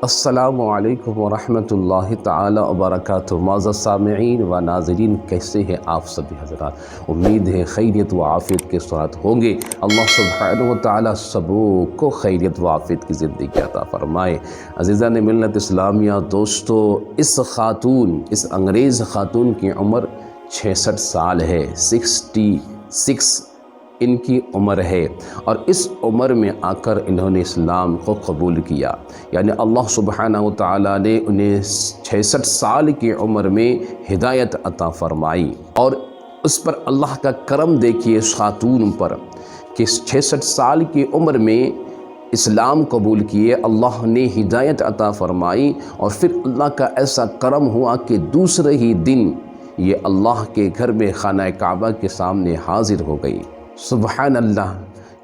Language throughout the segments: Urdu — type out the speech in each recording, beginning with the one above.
السلام علیکم ورحمۃ اللہ تعالی وبرکاتہ۔ معزز سامعین و ناظرین، کیسے ہیں آپ سبھی حضرات؟ امید ہے خیریت و عافیت کے ساتھ ہوں گے۔ اللہ سبحانہ و تعالی سبوں کو خیریت و عافیت کی زندگی عطا فرمائے۔ عزیزان ملت اسلامیہ، دوستو، اس انگریز خاتون کی عمر 66 سال ہے، 66 ان کی عمر ہے، اور اس عمر میں آ کر انہوں نے اسلام کو قبول کیا۔ یعنی اللہ سبحانہ و تعالیٰ نے انہیں 66 سال کی عمر میں ہدایت عطا فرمائی، اور اس پر اللہ کا کرم دیکھیے اس خاتون پر کہ 66 سال کی عمر میں اسلام قبول کیے، اللہ نے ہدایت عطا فرمائی، اور پھر اللہ کا ایسا کرم ہوا کہ دوسرے ہی دن یہ اللہ کے گھر میں خانہ کعبہ کے سامنے حاضر ہو گئی۔ سبحان اللہ،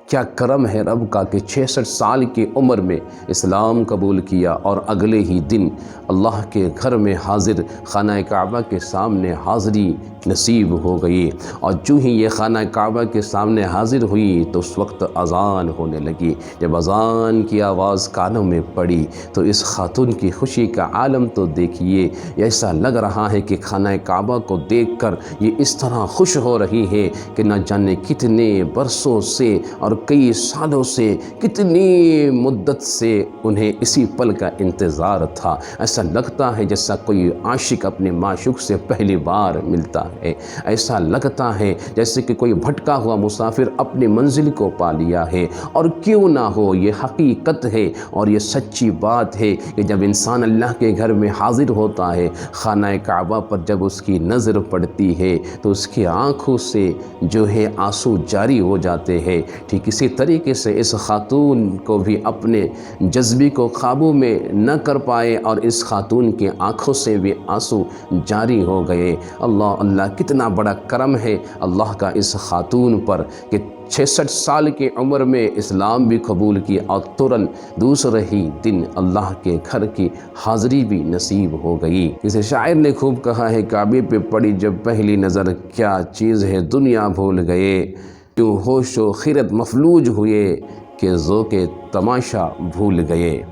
کیا کرم ہے رب کا کہ 66 سال کی عمر میں اسلام قبول کیا اور اگلے ہی دن اللہ کے گھر میں حاضر، خانہ کعبہ کے سامنے حاضری نصیب ہو گئی۔ اور جو ہی یہ خانہ کعبہ کے سامنے حاضر ہوئی تو اس وقت اذان ہونے لگی۔ جب اذان کی آواز کانوں میں پڑی تو اس خاتون کی خوشی کا عالم تو دیکھیے، ایسا لگ رہا ہے کہ خانہ کعبہ کو دیکھ کر یہ اس طرح خوش ہو رہی ہے کہ نہ جانے کتنے برسوں سے اور کئی سالوں سے، کتنی مدت سے انہیں اسی پل کا انتظار تھا۔ ایسا لگتا ہے جیسا کوئی عاشق اپنے معشوق سے پہلی بار ملتا ہے، ایسا لگتا ہے جیسے کہ کوئی بھٹکا ہوا مسافر اپنی منزل کو پا لیا ہے۔ اور کیوں نہ ہو، یہ حقیقت ہے اور یہ سچی بات ہے کہ جب انسان اللہ کے گھر میں حاضر ہوتا ہے، خانہ کعبہ پر جب اس کی نظر پڑتی ہے تو اس کی آنکھوں سے جو ہے آنسو جاری ہو جاتے ہیں۔ ٹھیک اسی طریقے سے اس خاتون کو بھی اپنے جذبے کو قابو میں نہ کر پائے اور اس خاتون کی آنکھوں سے بھی آنسو جاری ہو گئے۔ اللہ کتنا بڑا کرم ہے اللہ کا اس خاتون پر کہ 66 سال کی عمر میں اسلام بھی قبول کی اور ترنت دوسرے ہی دن اللہ کے گھر کی حاضری بھی نصیب ہو گئی۔ کسی شاعر نے خوب کہا ہے، کعبے پہ پڑی جب پہلی نظر، کیا چیز ہے دنیا بھول گئے، کیوں ہوش و خرد مفلوج ہوئے کہ ذوق تماشا بھول گئے۔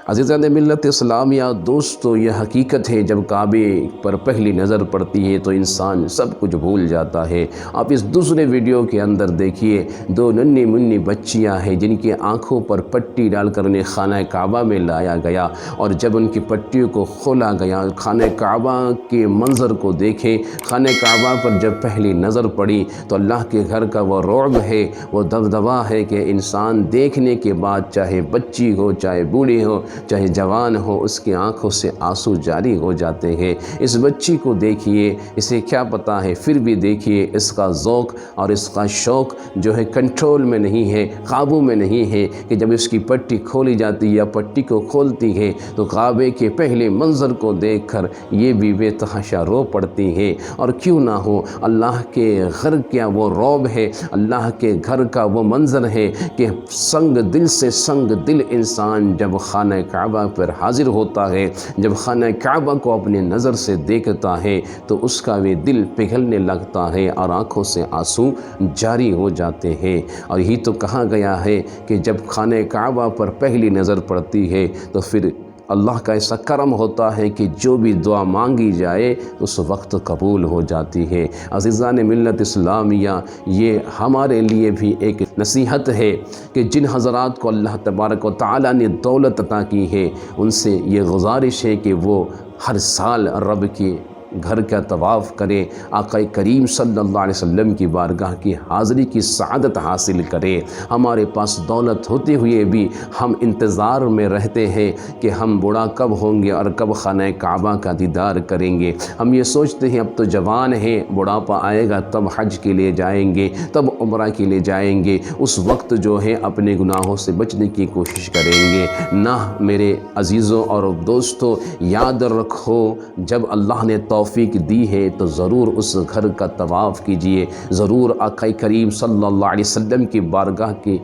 عزیزان ملت اسلامیہ، دوستو، یہ حقیقت ہے جب کعبے پر پہلی نظر پڑتی ہے تو انسان سب کچھ بھول جاتا ہے۔ آپ اس دوسرے ویڈیو کے اندر دیکھیے، دو ننھی منھی بچیاں ہیں جن کی آنکھوں پر پٹی ڈال کر انہیں خانہ کعبہ میں لایا گیا، اور جب ان کی پٹیوں کو کھولا گیا، خانہ کعبہ کے منظر کو دیکھے، خانہ کعبہ پر جب پہلی نظر پڑی تو اللہ کے گھر کا وہ رعب ہے، وہ دبدبا ہے کہ انسان دیکھنے کے بعد چاہے بچی ہو، چاہے بوڑھی ہو، چاہے جوان ہو، اس کی آنکھوں سے آنسو جاری ہو جاتے ہیں۔ اس بچی کو دیکھیے، اسے کیا پتا ہے، پھر بھی دیکھیے اس کا ذوق اور اس کا شوق جو ہے کنٹرول میں نہیں ہے، قابو میں نہیں ہے کہ جب اس کی پٹی کھولی جاتی ہے یا پٹی کو کھولتی ہے تو کعبے کے پہلے منظر کو دیکھ کر یہ بھی بے تحاشا رو پڑتی ہے۔ اور کیوں نہ ہو، اللہ کے گھر کیا وہ رعب ہے، اللہ کے گھر کا وہ منظر ہے کہ سنگ دل سے سنگ دل انسان جب خانہ کعبہ پر حاضر ہوتا ہے، جب خانہ کعبہ کو اپنی نظر سے دیکھتا ہے تو اس کا بھی دل پگھلنے لگتا ہے اور آنکھوں سے آنسو جاری ہو جاتے ہیں۔ اور یہی تو کہا گیا ہے کہ جب خانہ کعبہ پر پہلی نظر پڑتی ہے تو پھر اللہ کا ایسا کرم ہوتا ہے کہ جو بھی دعا مانگی جائے اس وقت قبول ہو جاتی ہے۔ عزیزان ملت اسلامیہ، یہ ہمارے لیے بھی ایک نصیحت ہے کہ جن حضرات کو اللہ تبارک و تعالیٰ نے دولت عطا کی ہے، ان سے یہ گزارش ہے کہ وہ ہر سال رب کی گھر کا طواف کرے، آقا کریم صلی اللہ علیہ وسلم کی بارگاہ کی حاضری کی سعادت حاصل کرے۔ ہمارے پاس دولت ہوتے ہوئے بھی ہم انتظار میں رہتے ہیں کہ ہم بوڑھا کب ہوں گے اور کب خانہ کعبہ کا دیدار کریں گے۔ ہم یہ سوچتے ہیں اب تو جوان ہیں، بڑھاپا آئے گا تب حج کے لیے جائیں گے، تب عمرہ کے لیے جائیں گے، اس وقت جو ہے اپنے گناہوں سے بچنے کی کوشش کریں گے۔ نہ میرے عزیزوں اور دوستوں، یاد رکھو، جب اللہ نے توفیق توفیق دی ہے تو ضرور اس گھر کا طواف کیجئے، ضرور آقا کریم صلی اللہ علیہ وسلم کی بارگاہ کی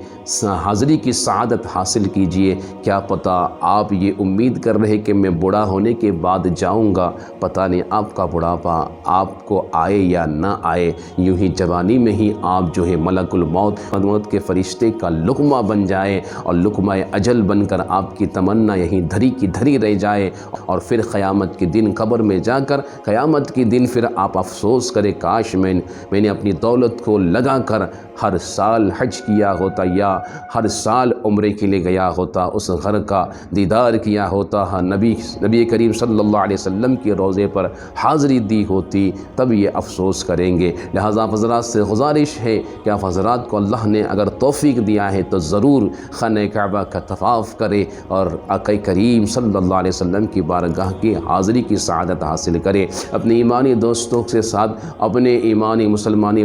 حاضری کی سعادت حاصل کیجئے۔ کیا پتہ آپ یہ امید کر رہے کہ میں بوڑھا ہونے کے بعد جاؤں گا، پتہ نہیں آپ کا بڑھاپا آپ کو آئے یا نہ آئے، یوں ہی جوانی میں ہی آپ جو ہے ملک الموت کے فرشتے کا لقمہ بن جائے اور لقمہ اجل بن کر آپ کی تمنا یہیں دھری کی دھری رہ جائے، اور پھر قیامت کے دن قبر میں جا کر قیامت کے دن پھر آپ افسوس کرے کاش میں نے اپنی دولت کو لگا کر ہر سال حج کیا ہوتا یا ہر سال عمرے کے لیے گیا ہوتا، اس گھر کا دیدار کیا ہوتا، نبی کریم صلی اللہ علیہ وسلم کے روضے پر حاضری دی ہوتی، تب یہ افسوس کریں گے۔ لہٰذا حضرات سے گزارش ہے کہ آپ حضرات کو اللہ نے اگر توفیق دیا ہے تو ضرور خانہ کعبہ کا طواف کرے اور آقا کریم صلی اللہ علیہ وسلم کی بارگاہ کی حاضری کی سعادت حاصل کرے۔ اپنے ایمانی دوستوں کے ساتھ، اپنے ایمانی مسلمان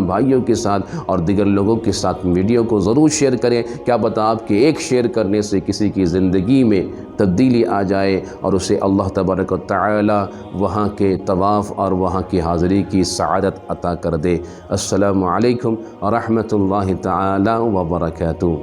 بھائیوں کے ساتھ اور دیگر لوگوں کے ساتھ ویڈیو کو ضرور شیئر کریں۔ کیا پتہ آپ کے ایک شیئر کرنے سے کسی کی زندگی میں تبدیلی آ جائے اور اسے اللہ تبارک و تعالی وہاں کے طواف اور وہاں کی حاضری کی سعادت عطا کر دے۔ السلام علیکم ورحمۃ اللہ تعالی وبرکاتہ۔